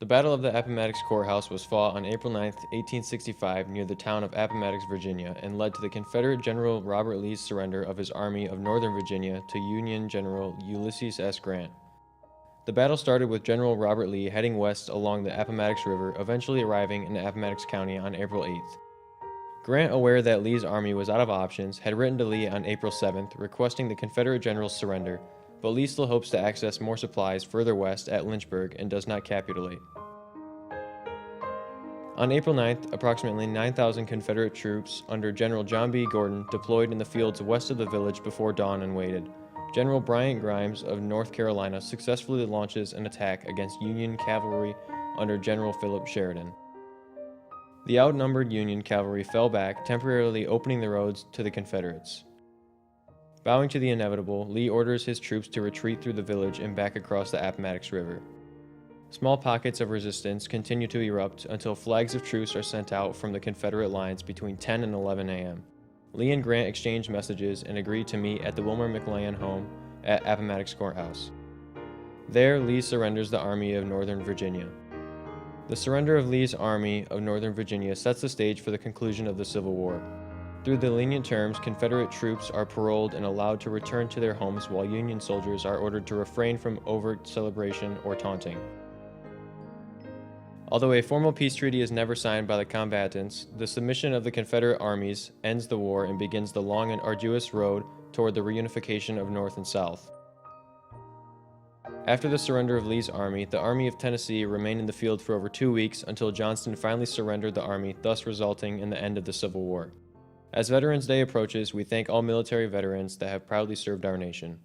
The Battle of the Appomattox Courthouse was fought on April 9, 1865, near the town of Appomattox, Virginia, and led to the Confederate General Robert Lee's surrender of his Army of Northern Virginia to Union General Ulysses S. Grant. The battle started with General Robert Lee heading west along the Appomattox River, eventually arriving in Appomattox County on April 8th. Grant, aware that Lee's army was out of options, had written to Lee on April 7th requesting the Confederate general's surrender, but Lee still hopes to access more supplies further west at Lynchburg and does not capitulate. On April 9th, approximately 9,000 Confederate troops under General John B. Gordon deployed in the fields west of the village before dawn and waited. General Bryant Grimes of North Carolina successfully launches an attack against Union cavalry under General Philip Sheridan. The outnumbered Union cavalry fell back, temporarily opening the roads to the Confederates. Bowing to the inevitable, Lee orders his troops to retreat through the village and back across the Appomattox River. Small pockets of resistance continue to erupt until flags of truce are sent out from the Confederate lines between 10 and 11 a.m. Lee and Grant exchange messages and agree to meet at the Wilmer McLean home at Appomattox Courthouse. There, Lee surrenders the Army of Northern Virginia. The surrender of Lee's Army of Northern Virginia sets the stage for the conclusion of the Civil War. Through the lenient terms, Confederate troops are paroled and allowed to return to their homes while Union soldiers are ordered to refrain from overt celebration or taunting. Although a formal peace treaty is never signed by the combatants, the submission of the Confederate armies ends the war and begins the long and arduous road toward the reunification of North and South. After the surrender of Lee's army, the Army of Tennessee remained in the field for over 2 weeks until Johnston finally surrendered the army, thus resulting in the end of the Civil War. As Veterans Day approaches, we thank all military veterans that have proudly served our nation.